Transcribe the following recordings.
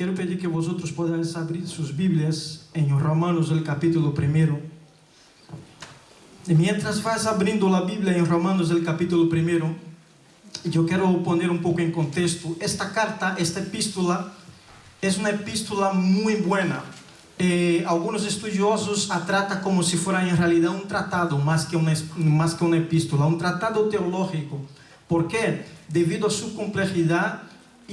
Quero pedir que vosotros podáis abrir sus Biblias en Romanos, el capítulo 1. Y mientras vas abrindo la Biblia en Romanos, el capítulo 1, yo quiero poner un poco en contexto. Esta carta, esta epístola, es una epístola muy buena. Algunos estudiosos la tratan como si fuera en realidad un tratado, más que una epístola, un tratado teológico. ¿Por qué? Debido a su complejidad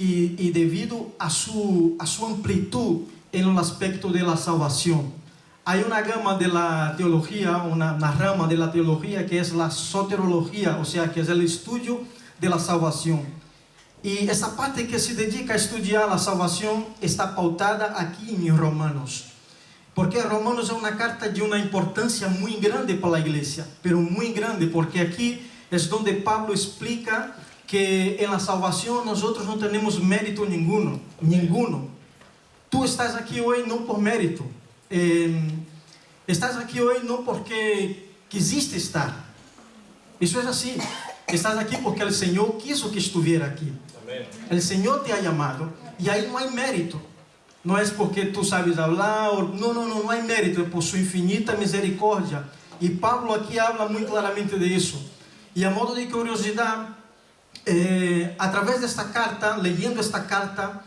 y debido a su amplitud en el aspecto de la salvación. Hay una gama de la teología, una rama de la teología que es la soteriología, o sea, que es el estudio de la salvación. Y esa parte que se dedica a estudiar la salvación está pautada aquí en Romanos. Porque Romanos es una carta de una importancia muy grande para la iglesia, pero muy grande, porque aquí es donde Pablo explica que en la salvación nosotros no tenemos mérito ninguno. Tú estás aquí hoy no por mérito. Estás aquí hoy no porque quisiste estar. Eso es así. Estás aquí porque el Señor quiso que estuviera aquí. El Señor te ha llamado y ahí no hay mérito. No es porque tú sabes hablar, no hay mérito, es por su infinita misericordia. Y Pablo aquí habla muy claramente de eso. Y a modo de curiosidad, a través de esta carta, leyendo esta carta,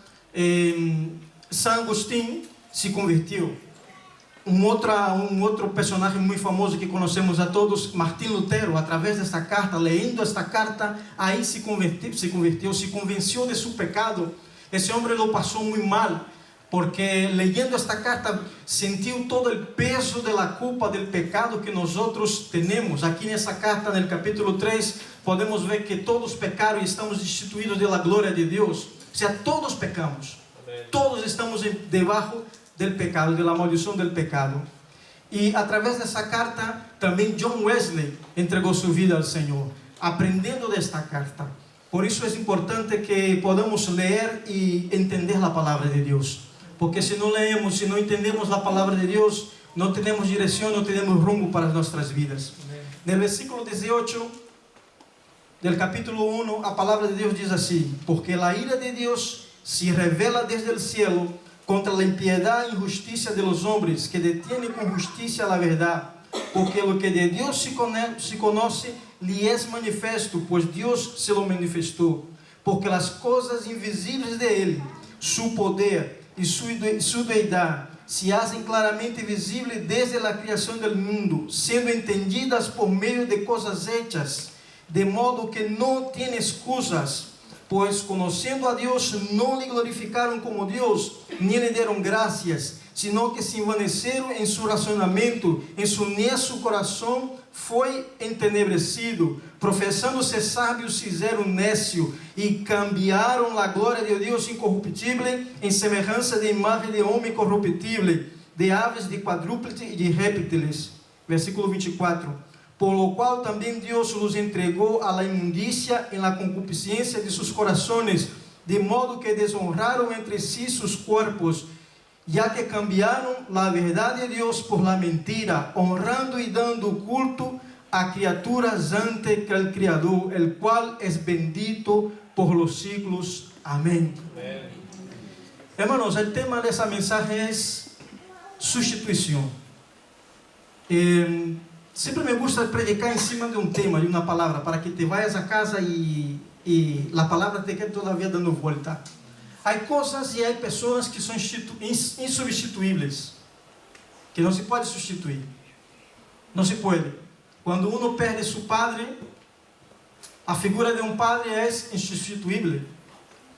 San Agustín se convirtió. Un otro personaje muy famoso que conocemos a todos, Martín Lutero, a través de esta carta, leyendo esta carta, ahí se convenció de su pecado. Ese hombre lo pasó muy mal, porque leyendo esta carta sentiu todo el peso de la culpa del pecado que nosotros tenemos. Aquí en esta carta, en el capítulo 3, podemos ver que todos pecaron y estamos destituidos de la gloria de Dios. O sea, todos pecamos. Amén. Todos estamos debajo del pecado, de la maldición del pecado. Y a través de esa carta, también John Wesley entregó su vida al Señor, aprendiendo de esta carta. Por eso es importante que podamos leer y entender la palabra de Dios. Porque si no leemos, si no entendemos la palabra de Dios, no tenemos dirección, no tenemos rumbo para nuestras vidas. En el versículo 18 del capítulo 1, la palabra de Dios dice así: porque la ira de Dios se revela desde el cielo contra la impiedad e injusticia de los hombres, que detienen con justicia la verdad. Porque lo que de Dios se conoce, le es manifiesto, pues Dios se lo manifestó. Porque las cosas invisibles de Él, su poder y su deidad, se hacen claramente visibles desde la creación del mundo, siendo entendidas por medio de cosas hechas, de modo que no tiene excusas. Pues conociendo a Dios, no le glorificaron como Dios, ni le dieron gracias, sino que se envanecieron en su razonamiento, en su necio corazón fue entenebrecido, profesando ser sábios, se fizeram necio, y cambiaron la gloria de Dios incorruptible en semejanza de imagen de hombre corruptible, de aves, de cuadrúpedes y de réptiles. Versículo 24. Por lo cual también Dios los entregó a la inmundicia en la concupiscencia de sus corazones, de modo que deshonraron entre sí sus cuerpos, ya que cambiaron la verdad de Dios por la mentira, honrando y dando culto a criaturas antes que al Criador, el cual es bendito por los siglos. Amén. Amén. Hermanos, el tema de esa mensaje es sustitución. Siempre me gusta predicar encima de un tema, de una palabra, para que te vayas a casa y la palabra te quede todavía dando vuelta. Hay cosas y hay personas que son insubstituibles, que no se puede sustituir. No se puede. Cuando uno perde su padre, a figura de un padre es insustituible.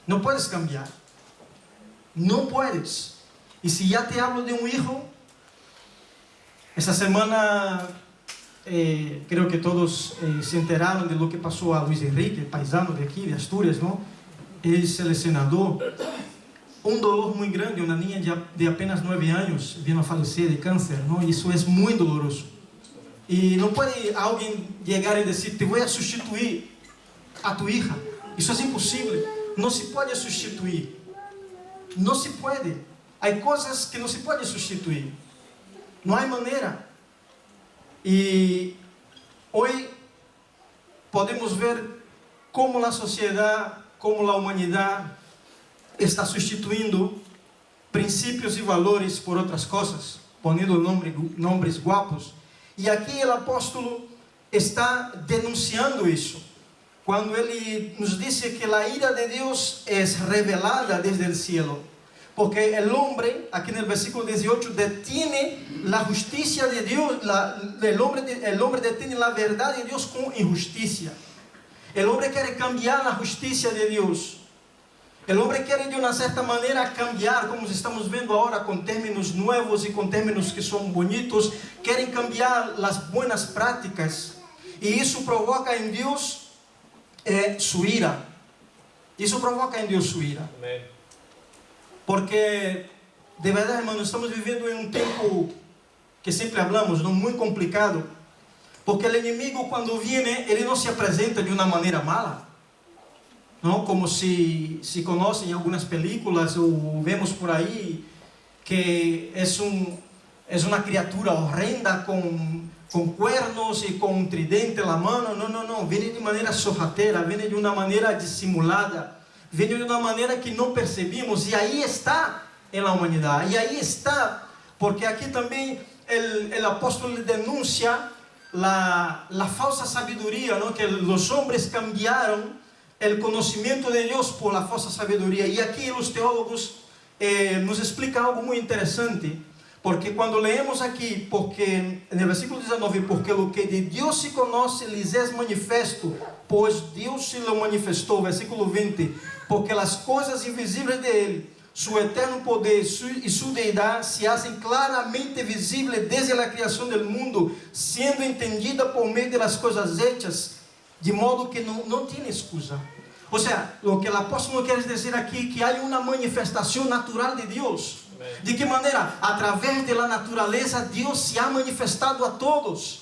No puedes cambiar. No puedes. Y si ya te hablo de un hijo, esta semana creo que todos se enteraron de lo que pasó a Luis Enrique, paisano de aquí, de Asturias, ¿no? Es el senador. Un dolor muy grande, una niña de apenas 9 años vino a fallecer de cáncer, ¿no? Y eso es muy doloroso. Y no puede alguien llegar y decir: te voy a sustituir a tu hija. Eso es imposible. No se puede sustituir. No se puede. Hay cosas que no se puede sustituir. No hay manera. Y hoy podemos ver cómo la sociedad, cómo la humanidad está sustituyendo princípios e valores por outras coisas, ponendo nomes guapos. E aqui o apóstolo está denunciando isso, quando ele nos disse que a ira de Deus é revelada desde o cielo, porque o homem, aqui no versículo 18, detiene a justiça de Deus, o homem detiene a verdade de Deus com injustiça. O homem quer cambiar a justiça de Deus. O homem quer de uma certa maneira cambiar, como estamos vendo agora, com términos novos e com términos que são bonitos, querem cambiar as boas práticas, e isso provoca em Deus sua ira. Isso provoca em Deus sua ira. Amém. Porque, de verdade, irmãos, estamos vivendo em um tempo que sempre falamos, não muito complicado, porque o inimigo, quando vem, ele não se apresenta de uma maneira mala, não como se conhece em algumas películas ou vemos por aí, que é uma criatura horrenda com cuernos e com um tridente na mão. Não, vem de maneira sorrateira, vem de uma maneira dissimulada, vem de uma maneira que não percebemos, e aí está na humanidade, e aí está, porque aqui também o apóstolo denuncia a falsa sabedoria, ¿no? Que os homens cambiaram o conhecimento de Deus por la falsa sabedoria. E aqui os teólogos nos explicam algo muito interessante, porque quando leemos aqui, porque no versículo 19, porque o que de Deus se conhece lhes é manifesto, pois Deus se lo manifestou. Versículo 20, porque as coisas invisíveis de Ele, su eterno poder e sua deidade se hacen claramente visíveis desde a criação do mundo, sendo entendida por meio das coisas hechas, de modo que não tem excusa. Ou seja, o que o apóstolo quer dizer aqui, que há uma manifestação natural de Deus. De que maneira? Através da natureza, Deus se ha manifestado a todos.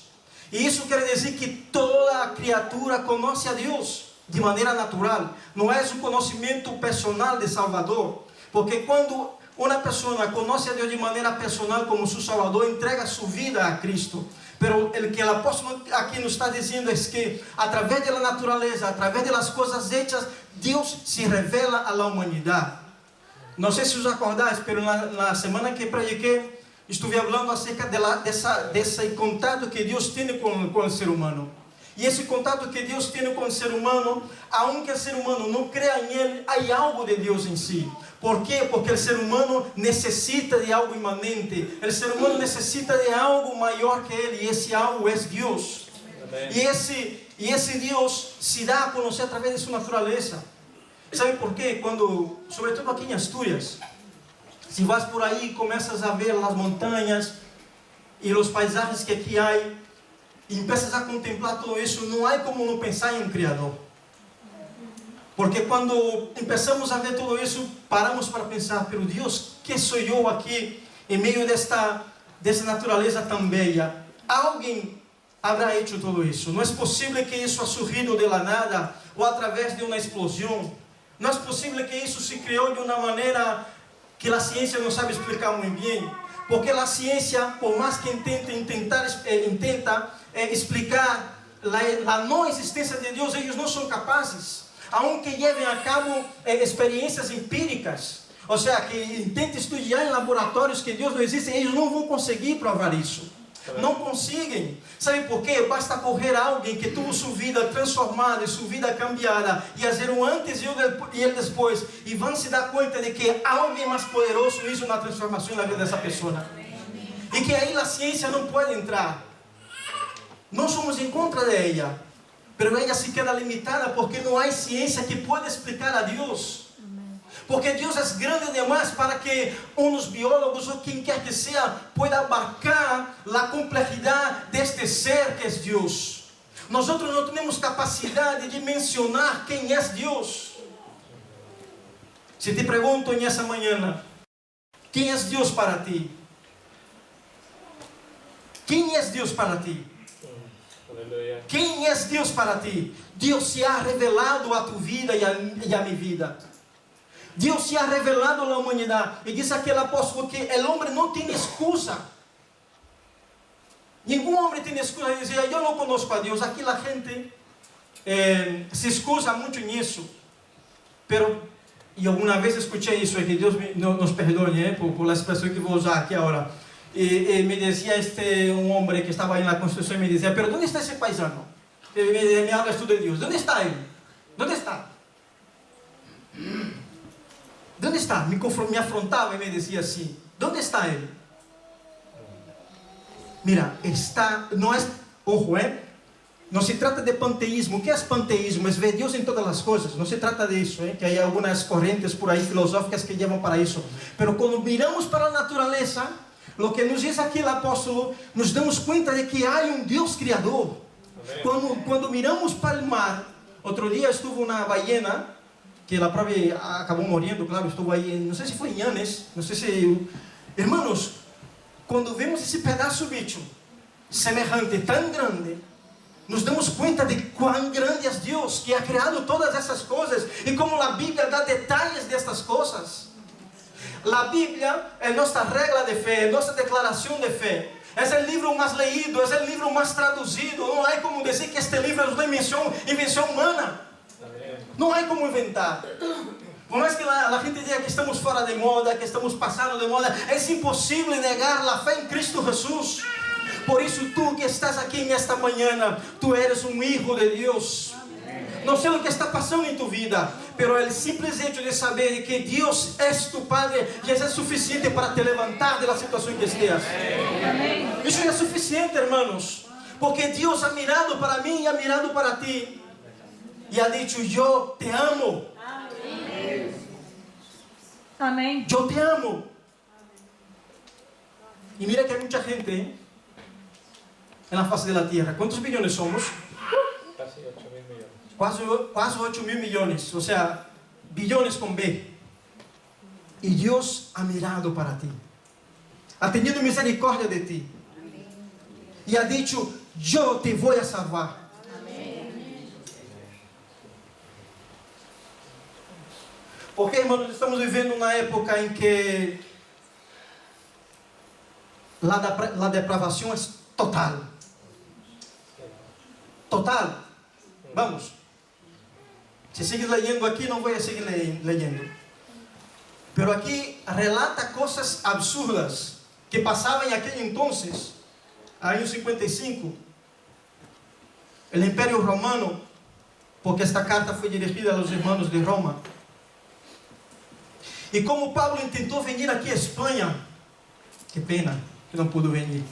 E isso quer dizer que toda criatura conhece a Deus de maneira natural. Não é um conhecimento personal de Salvador. Porque quando uma pessoa conhece a Deus de maneira personal como seu Salvador, entrega sua vida a Cristo. Pero o que o apóstolo aqui nos está dizendo é que, através da natureza, através das coisas hechas, Deus se revela à humanidade. Não sei se os acordáis, mas na semana que prediquei, estive falando acerca desse contato que Deus tem com o ser humano. E esse contato que Deus tem com o ser humano, aunque o ser humano não creia em Ele, há algo de Deus em si. Por quê? Porque o ser humano necessita de algo imanente. O ser humano necessita de algo maior que ele. E esse algo é Deus. E esse Deus se dá a conhecer através de sua natureza. Sabe por quê? Quando, sobretudo aqui em Astúrias, se vas por aí e começas a ver as montanhas e os paisagens que aqui há, e começas a contemplar tudo isso, não há como não pensar em um Criador. Porque quando começamos a ver tudo isso, paramos para pensar, pero Deus, que sou eu aqui, em meio dessa natureza tão bela? Alguém habrá feito tudo isso. Não é possível que isso ha surgido de la nada, ou através de uma explosão. Não é possível que isso se criou de uma maneira que a ciência não sabe explicar muito bem. Porque a ciência, por mais que intenta explicar a não existência de Deus, eles não são capazes. Aunque levem a cabo experiências empíricas, ou seja, que intentem estudar em laboratórios que Deus não existe, eles não vão conseguir provar isso. Não conseguem. Sabe por quê? Basta correr a alguém que teve sua vida transformada, sua vida cambiada, e fazer um antes e o depois, e vão se dar conta de que alguém mais poderoso hizo uma transformação na vida dessa pessoa. E que aí a ciência não pode entrar. Não somos em contra dela, mas ela se queda limitada porque não há ciência que pueda explicar a Deus. Porque Deus é grande demais para que uns biólogos ou quem quer que seja pueda abarcar a complexidade deste ser que é Deus. Nós não temos capacidade de mencionar quem é Deus. Se te pergunto nessa manhã, quem é Deus para ti? Quem é Deus para ti? Quem é Deus para ti? Deus se ha revelado a tu vida e a minha vida. Deus se ha revelado à humanidade. E diz aquele apóstolo que o homem não tem excusa. Nenhum homem tem excusa de dizer, eu não conosco a Deus. Aqui a gente se excusa muito nisso. Pero e alguma vez escutei isso, que Deus nos perdoe por a expressão que vou usar aqui agora. E me dizia homem que estava aí na construção, me dizia, pero onde está esse paisano? Me habla tudo de Deus. Onde está ele? Onde está? Onde está? Me afrontava e me dizia assim, onde está ele? Mira, está, não é, ojo, não se trata de panteísmo. O que é panteísmo? É ver Deus em todas as coisas. Não se trata disso, que há algumas correntes por aí filosóficas que levam para isso. Mas quando miramos para a natureza, o que nos diz aqui o apóstolo, nos damos conta de que há um Deus criador. Quando miramos para o mar, outro dia estuve na ballena, que ela própria acabou morrendo, claro, estuve aí, não sei se foi em Anes, não sei se... Irmãos, quando vemos esse pedaço bicho, semejante, tão grande, nos damos conta de quão grande é Deus, que ha criado todas essas coisas, e como a Bíblia dá detalhes destas coisas. A Bíblia é nossa regra de fé, é nossa declaração de fé. É o livro mais leído, é o livro mais traduzido. Não há como dizer que este livro é uma invenção humana. Não há como inventar. Por mais que a gente diga que estamos fora de moda, que estamos passando de moda, é impossível negar a fé em Cristo Jesus. Por isso, tu que estás aqui nesta manhã, tu eres um filho de Deus. Não sei o que está passando em tu vida, mas o simples hecho de saber que Deus é tu Padre já é suficiente para te levantar da situação que estejas. Isso é suficiente, hermanos, porque Deus ha mirado para mim e ha mirado para ti e ha dicho: eu te amo. Amém. Eu te amo. E mira que há muita gente na face da terra. Quantos bilhões somos? Casi 8.000 millones. Quase 8 mil milhões, ou seja, bilhões com B. E Deus ha mirado para ti, ha tenido misericórdia de ti, e ha dicho: eu te vou a salvar. Porque, irmãos, estamos vivendo uma época em que a depravação é total. Total. Vamos. Se sigues leyendo aqui, não vou seguir leyendo. Pero aqui relata coisas absurdas que passavam em aquele entonces, aí em 55, o Império Romano, porque esta carta foi dirigida aos irmãos de Roma. E como Paulo tentou vir aqui à Espanha, que pena que não pude vir,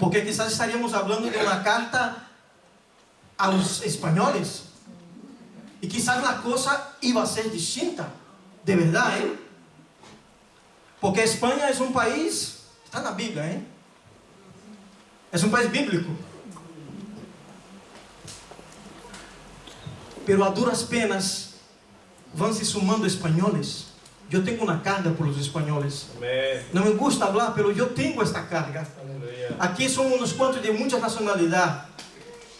porque quizás estaríamos falando de uma carta aos espanhóis, e quizás a coisa iba a ser distinta, de verdade, porque a Espanha é um país, está na Bíblia, é um país bíblico, pero a duras penas vão se sumando espanhóis. Eu tenho uma carga por os espanhóis. Não me gusta falar, mas eu tenho esta carga. Aqui somos uns quantos de muitas nacionalidades,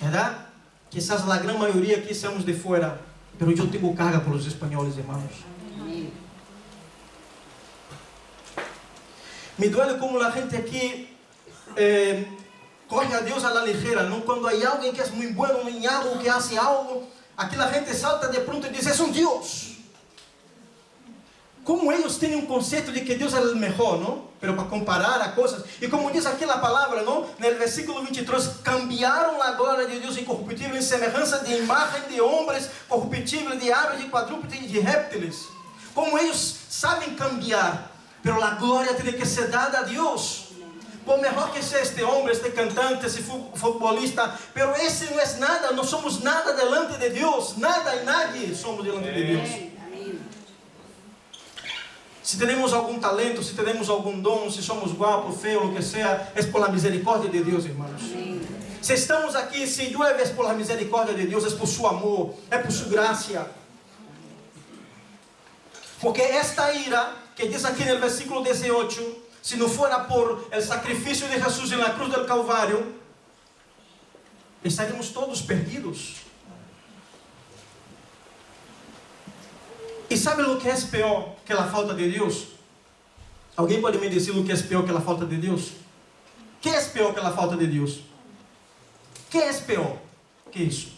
verdade? Quizás a grande maioria aqui somos de fora, mas eu tenho carga por os espanhóis, irmãos. Me duele como a gente aqui corre a Deus a la ligeira, não? Quando há alguém que é muito bom em algo, que hace algo, aqui a gente salta de pronto e diz: é um Deus. Como eles têm um conceito de que Deus é o melhor, não? Pero para comparar a coisas. E como diz aqui a palavra, não? No versículo 23, cambiaram a glória de Deus incorruptível em semelhança de imagem de homens, corruptível, de aves, de quadrúpedes e de répteis. Como eles sabem cambiar, pero a glória tem que ser dada a Deus. Por melhor que seja este homem, este cantante, este futebolista, pero esse não é nada, não somos nada delante de Deus, nada e nadie somos delante de Deus. Se temos algum talento, se temos algum dom, se somos guapos, feios, o que seja, é por la misericórdia de Deus, irmãos. Se estamos aqui, se llueve, é por la misericórdia de Deus, é por seu amor, é por sua graça. Porque esta ira, que diz aqui no versículo 18, se não fora por el sacrifício de Jesus na cruz del Calvário, estaríamos todos perdidos. E sabe o que é pior que a falta de Deus? Alguém pode me dizer o que é pior que a falta de Deus? O que é pior que a falta de Deus? O que é pior que isso?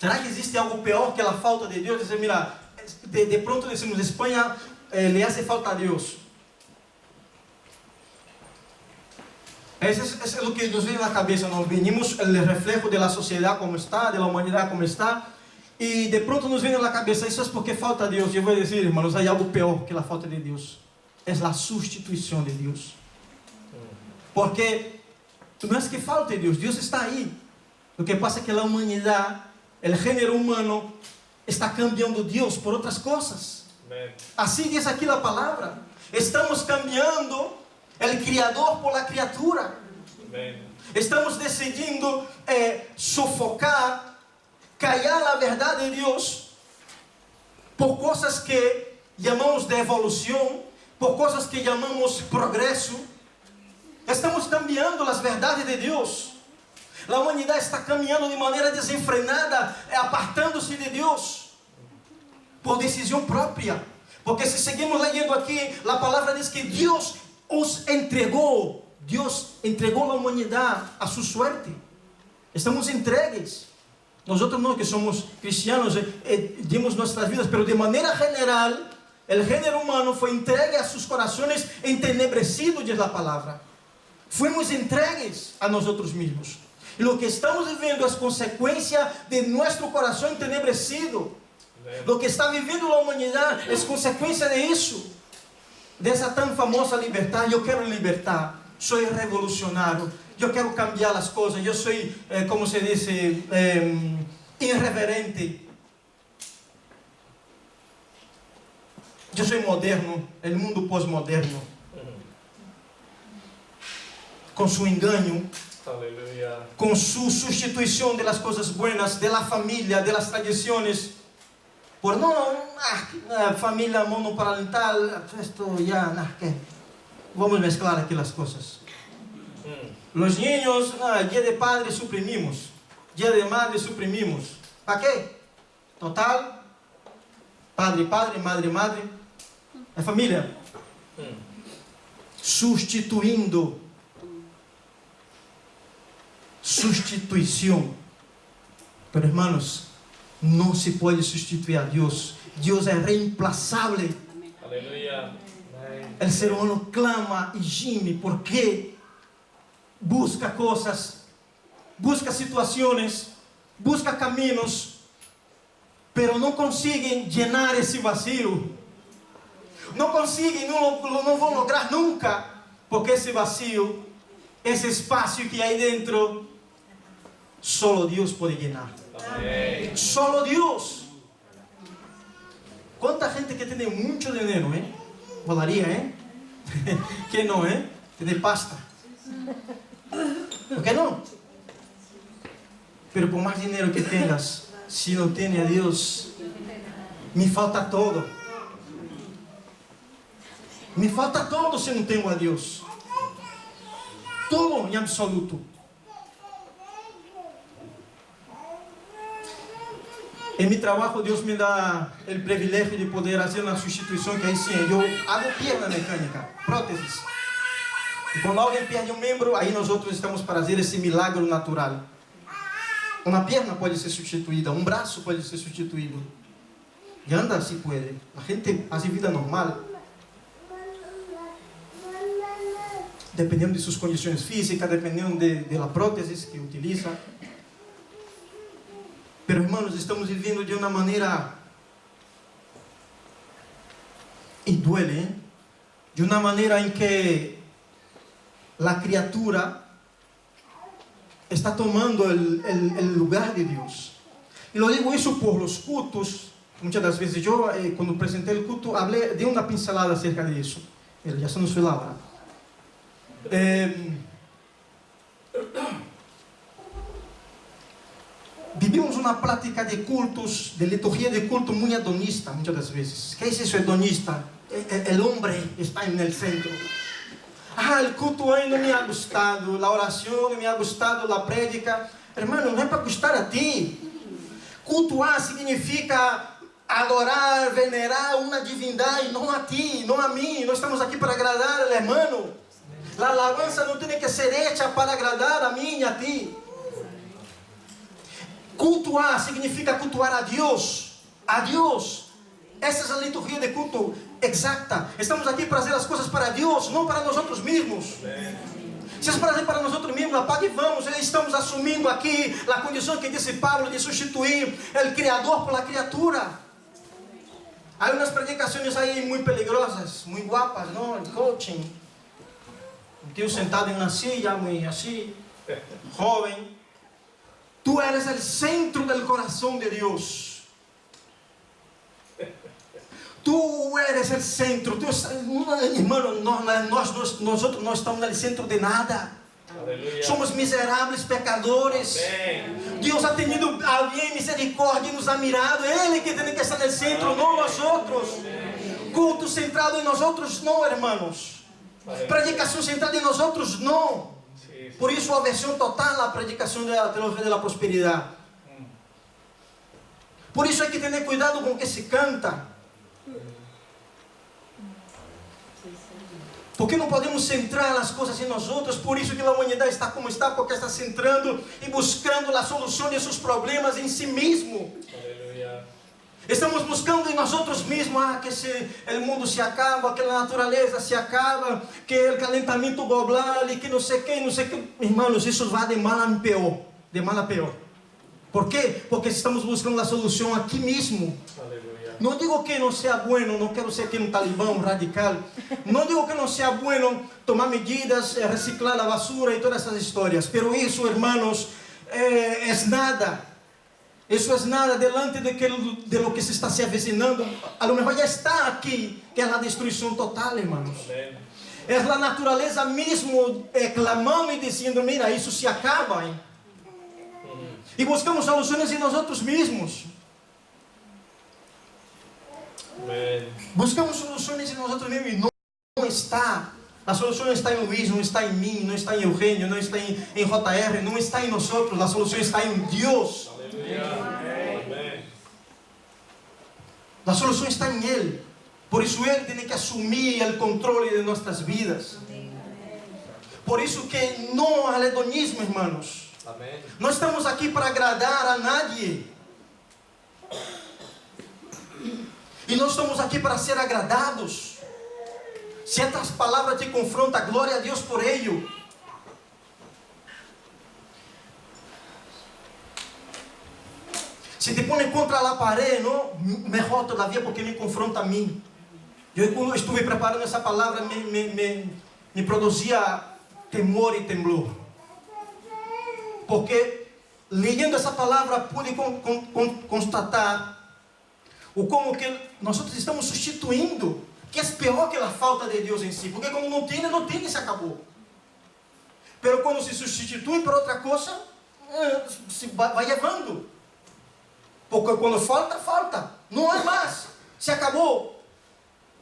Será que existe algo pior que a falta de Deus? Dizer, mira, de pronto decimos, España le hace falta a Dios. Eso es lo que nos viene a la cabeza. Nos venimos el reflejo de la sociedad como está, de la humanidad como está, y de pronto nos viene a la cabeza, eso es porque falta a Dios. Yo voy a decir, hermanos, hay algo peor que la falta de Dios. Es la sustitución de Dios. Porque no es que falte Dios, Dios está ahí. Lo que pasa es que la humanidad, el género humano, está cambiando Dios por otras cosas. Así dice aquí la palabra. Estamos cambiando el Criador por la criatura. Estamos decidiendo sofocar, callar la verdad de Dios por cosas que llamamos de evolución, por cosas que llamamos progreso. Estamos cambiando las verdades de Dios. La humanidad está caminhando de maneira desenfrenada, apartando-se de Deus, por decisão própria. Porque se seguimos leyendo aqui, a palavra diz que Deus os entregou. Deus entregou a humanidade a sua suerte. Estamos entregues. Nós não, que somos cristianos, dimos nossas vidas, mas de maneira general, o gênero humano foi entregue a seus corações entenebrecidos, diz a palavra. Fuimos entregues a nós mesmos. E o que estamos vivendo é consequência de nosso coração entenebrecido. O que está vivendo a humanidade é consequência de isso. Dessa tão famosa liberdade. Eu quero libertar. Sou revolucionário. Eu quero cambiar as coisas. Eu sou, como se diz, irreverente. Eu sou moderno. O mundo pós-moderno. Com seu engano. Aleluya. Con su sustitución de las cosas buenas, de la familia, de las tradiciones, por familia monoparental, esto ya, ¿qué? Vamos a mezclar aquí las cosas. Los niños, día de padre suprimimos, día de madre suprimimos. ¿Para qué? Total, padre, madre, es familia. Sustituindo. Sustituição. Pero hermanos, não se pode substituir a Deus. Deus é reemplazável. Aleluya. O ser humano clama e gime porque busca coisas, busca situações, busca caminhos, pero não conseguem llenar esse vazio. Não conseguem, não vão lograr nunca, porque esse vazio, esse espaço que há aí dentro, solo Deus pode llenar. Amén. Solo Deus. Quanta gente que tem muito dinheiro, Volaria, que não, Tem pasta. Por que não? Pero por mais dinheiro que tenhas, se não tem a Deus, me falta todo. Me falta todo se não tenho a Deus. Todo em absoluto. Em meu trabalho, Deus me dá o privilégio de poder fazer uma substituição que aí sim, eu hago perna mecânica, próteses. E quando alguém perde um membro, aí nós outros estamos para fazer esse milagre natural. Uma perna pode ser substituída, um braço pode ser substituído. E anda se pode. A gente faz vida normal. Dependendo de suas condições físicas, dependendo de la prótese que utiliza. Pero, hermanos, estamos vivendo de uma maneira, e duele, de uma maneira em que a criatura está tomando o lugar de Deus. E eu digo isso por los cultos. Muitas das vezes eu, quando apresentei o culto, dei uma pincelada acerca disso. Já se nos foi lá. Vivimos uma prática de cultos, de liturgia de culto muito hedonista, muitas das vezes. ¿Qué es eso hedonista? El hombre está en el centro. El culto hoy no me ha gustado, la oración no me ha gustado, la prédica. Hermano, não é para gustar a ti. Cultuar significa adorar, venerar uma divindade, não a ti, não a mim. Nós estamos aqui para agradar al hermano. La alabanza não tem que ser hecha para agradar a mim e a ti. Cultuar significa cultuar a Deus. A Deus. Essa é a liturgia de culto exacta. Estamos aqui para fazer as coisas para Deus, não para nós outros mesmos. Se é para fazer para nós outros mesmos, apague e vamos. Estamos assumindo aqui a condição que disse Pablo de substituir o Criador por la criatura. Há umas predicações aí muito peligrosas, muito guapas, não? El coaching. Um tio sentado em uma silla, muito assim, jovem. Tu eres o centro do coração de Deus. Tu eres o centro. Irmão, nós outros não estamos no centro de nada. Aleluia. Somos miseráveis pecadores. Amém. Deus ha tenido alguém misericórdia e nos ha mirado. Ele que tem que estar no centro, não nós outros. Culto centrado em nós outros, não, irmãos. Predicação centrada em nós outros, não. Por isso a versão total, a predicação da teologia da prosperidade. Por isso é que ter cuidado com o que se canta. Porque não podemos centrar as coisas em nós outros. Por isso que a humanidade está como está, porque está centrando e buscando a solução de seus problemas em si mesmo. Aleluia. Estamos buscando em nós outros mesmos, que o mundo se acaba, que a natureza se acaba, que o calentamento global e que não sei quem, não sei que. Irmãos, isso vai de mal a pior. De mal a pior. Por quê? Porque estamos buscando a solução aqui mesmo. Aleluia. Não digo que não seja bueno, não quero ser aqui um talibão radical. Não digo que não seja bueno tomar medidas, reciclar a basura e todas essas histórias. Pero isso, hermanos, é nada. Isso é nada delante de lo que se está se avecinando. A lo mejor já está aqui, que é a destruição total, hermanos. Amém. É a natureza mesmo clamando e dizendo, mira, isso se acaba. Hein? E buscamos soluções em nós outros mesmos. Amém. Buscamos soluções em nós outros mesmos e não está. A solução não está em Luís, não está em mim, não está em Eugênio, não está em JR, não está em nós outros. A solução está em Deus. Aleluia. Amém. A solução está em Ele. Por isso Ele tem que assumir o controle de nossas vidas. Por isso que não há hedonismo, irmãos. Amém. Não estamos aqui para agradar a nadie. E nós estamos aqui para ser agradados. Se estas palavras te confrontam, glória a Deus por ello. Se te põe contra a parede, não, melhor todavia, porque me confronta a mim. Eu, quando estive preparando essa palavra, me produzia temor e temblor. Porque, lendo essa palavra, pude constatar o como que nós estamos substituindo, que é pior que a falta de Deus em si. Porque quando não tem e se acabou. Pero quando se substitui por outra coisa, se vai levando. Porque quando falta. Não há mais. Se acabou.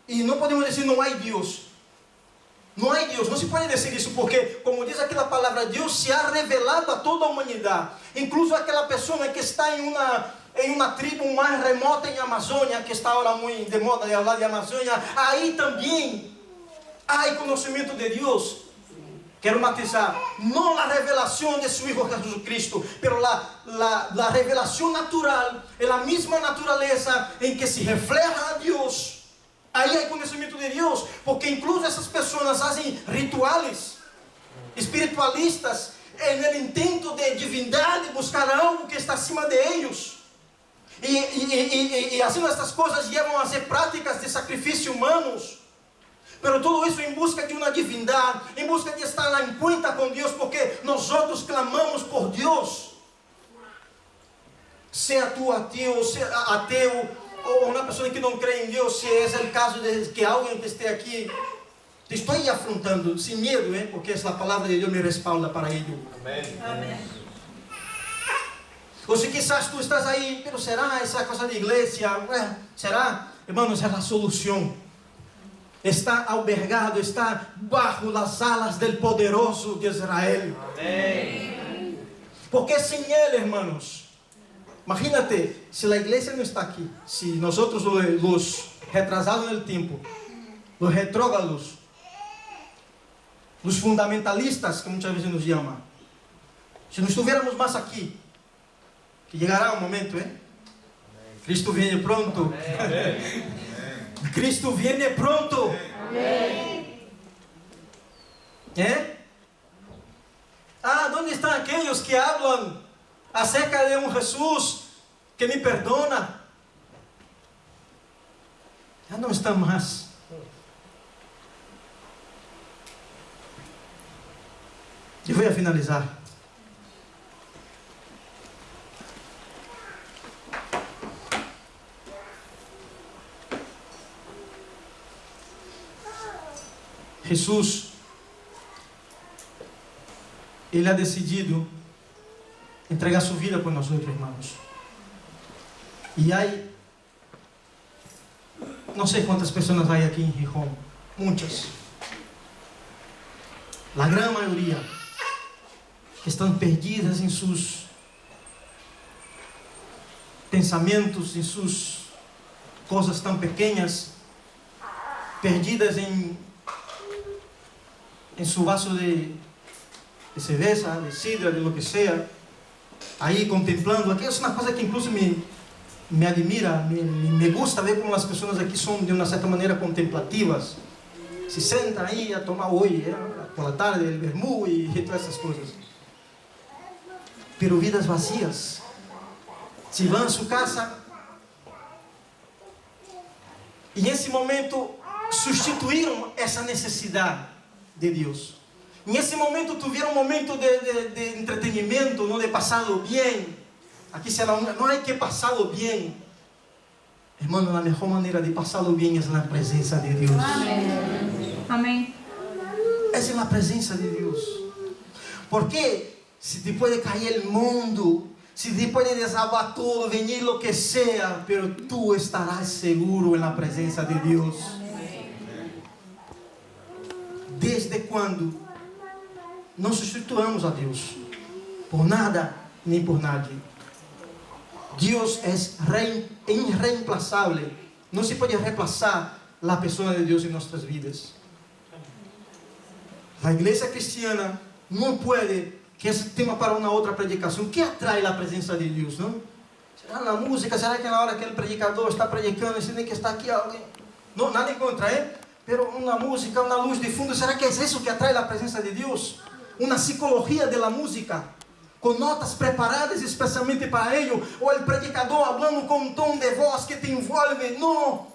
E não podemos dizer não há Deus. Não há Deus. Não se pode dizer isso porque, como diz aquela palavra, Deus se ha revelado a toda a humanidade. Incluso aquela pessoa que está em uma tribo mais remota em Amazônia, que está agora muito de moda de falar de Amazônia. Aí também há conhecimento de Deus. Quero matizar, não a revelação de seu Hijo Jesucristo, pero la revelação natural, é a mesma natureza em que se refleja a Deus. Aí há conhecimento de Deus, porque incluso essas pessoas fazem rituais espiritualistas no intento de divindade, buscar algo que está acima de eles. E assim essas coisas levam a ser práticas de sacrifício humanos. Pero tudo isso em busca de uma divindade, em busca de estar lá em conta com Deus, porque nós outros clamamos por Deus. Seja tu ateu, seja ateu, ou uma pessoa que não crê em Deus, se esse é o caso de que alguém que esteja aqui, te estou afrontando, sem medo, porque essa palavra de Deus me respalda para ello. Amém. Amém. Ou se quizás tu estás aí, pero será essa coisa de igreja? Será? Hermanos, é a solução. Está albergado, está bajo as alas del poderoso de Israel. Amém. Porque sem Ele, hermanos, imagínate, se a igreja não está aqui, se nós outros os retrasados no tempo, os retrógrados, os fundamentalistas, que muitas vezes nos chamam, se não estivéssemos mais aqui, que chegará um momento, Cristo viene pronto. Amém. Cristo viene pronto. ¿Eh? ¿Dónde están aquellos que hablan acerca de un Jesús que me perdona? Ya no están más. E vou finalizar. Jesus, Ele ha decidido entregar sua vida por nós, irmãos. E aí, não sei quantas pessoas há aqui em Gijón, muitas. A grande maioria que estão perdidas em seus pensamentos, em suas coisas tão pequenas, perdidas em su vaso de cerveza, de sidra, de lo que sea, aí contemplando. Aqui é uma coisa que incluso me admira, me gusta ver como as pessoas aqui são de uma certa maneira contemplativas. Se sentam aí a tomar oi, pela tarde, el vermú e todas essas coisas. Pero vidas vazias. Se vão a sua casa e nesse momento substituíram essa necessidade de Deus. Nesse momento tuvieron um momento de entretenimento, não de pasarlo bem. Aqui será não há que pasarlo bem. Hermano, a melhor maneira de pasarlo bem é na presença de Deus. Amém. Amém. É na presença de Deus. Porque se depois de cair o mundo, se depois de desabar todo, venir lo que sea, pero tu estarás seguro na presença de Deus. Desde quando não substituamos a Deus por nada nem por nadie. Deus é irreemplazável. Não se pode reemplazar a pessoa de Deus em nossas vidas. A igreja cristiana não pode, que esse tema para uma outra predicação, que atrai a presença de Deus, não? Será na música? Será que na hora que o predicador está predicando, você tem que estar aqui alguém? Não, nada em contra, Pero uma música, uma luz de fundo, será que é isso que atrai a presença de Deus? Uma psicologia da música, com notas preparadas especialmente para ello, ou o predicador falando com um tom de voz que te envolve? Não.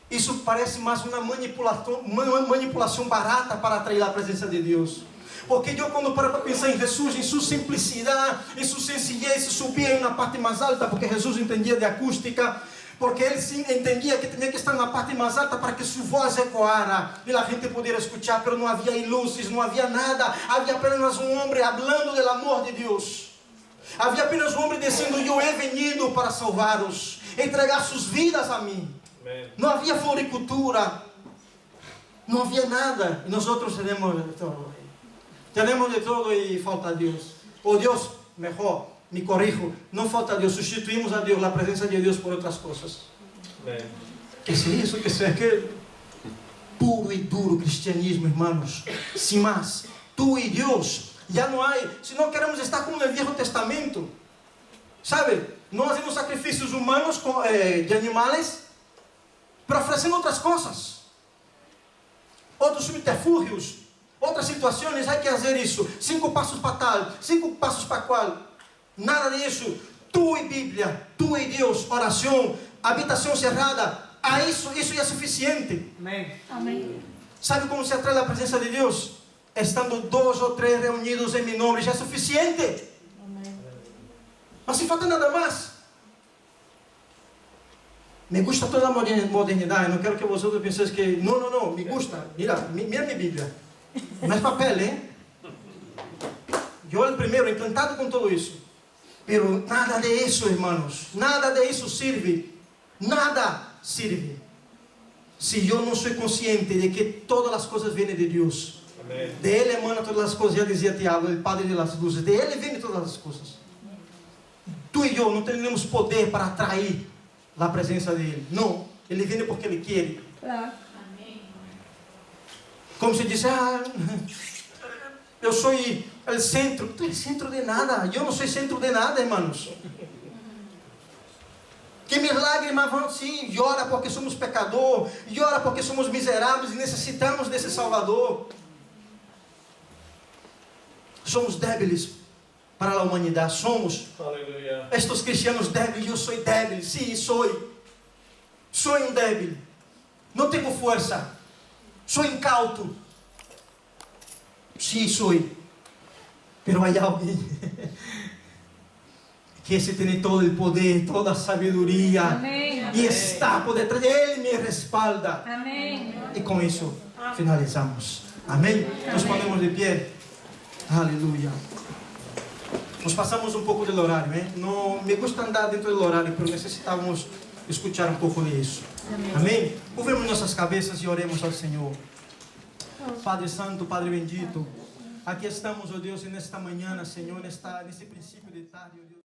Isso parece mais uma manipulação barata para atrair a presença de Deus. Porque eu, quando paro para pensar em Jesus, em sua simplicidade, em sua sencillez, subia na parte mais alta, porque Jesus entendia de acústica. Porque ele sim entendia que tinha que estar na parte mais alta para que sua voz ecoara e a gente pudesse escutar, mas não havia luzes, não havia nada, havia apenas um homem falando do amor de Deus. Havia apenas um homem dizendo: eu he venido para salvar-os, entregar suas vidas a mim. Amém. Não havia floricultura, não havia nada, e nós outros temos de todo e falta a Deus. Oh Deus, melhor. Me corrijo, não falta a Deus, substituímos a Deus, a presença de Deus por outras coisas. Amém. Que é isso, que é aquele puro e duro cristianismo, irmãos. Sem mais, tu e Deus, já não há, se não queremos estar como no Velho Testamento, sabe, não fazendo sacrifícios humanos de animais, para oferecendo outras coisas, outros subterfúgios, outras situações, há que fazer isso, 5 passos para tal, 5 passos para qual. Nada disso. Tu e Bíblia, tu e Deus, oração, habitação cerrada. Isso é suficiente. Amém. Amém. Sabe como se atrai a presença de Deus? Estando 2 ou 3 reunidos em meu nome, já é suficiente. Amém. Não se falta nada mais. Me gusta toda a modernidade. Não quero que vocês pensem que não, me gusta. Mira minha Bíblia. Não é papel, Eu, o primeiro, encantado com tudo isso. Pero nada de isso, irmãos, nada de isso sirve, nada sirve, se eu não sou consciente de que todas as coisas vêm de Deus. Amém. De Ele emana todas as coisas, já dizia Tiago, o Padre de las luzes, de Ele vêm todas as coisas. Tu e eu não temos poder para atrair a presença dEle, não, Ele vem porque Ele quer. Como se diz, eu sou o centro. Tu és centro de nada. Eu não sou centro de nada, irmãos. Que mis lágrimas vão sim, llora porque somos pecadores, llora porque somos miseráveis e necessitamos desse Salvador. Somos débiles para a humanidade, somos. Aleluia. Estes cristianos débiles, eu sou débil, sim, sou. Sou um débil, não tenho força, sou incauto. Sim, sou. Pero há alguém que esse tem todo o poder, toda a sabedoria. Amém. E está por detrás, Ele me respalda. Amém. E com isso finalizamos. Amém? Nos ponemos de pé. Aleluia. Nos passamos um pouco do horário, hein? Não me gusta andar dentro do horário, pero necessitávamos escutar um pouco disso. Amém? Curvemos nossas cabeças e oremos ao Senhor. Padre Santo, Padre bendito, aqui estamos, ó Deus, nesta manhã, Senhor, nesse princípio de tarde, ó Deus.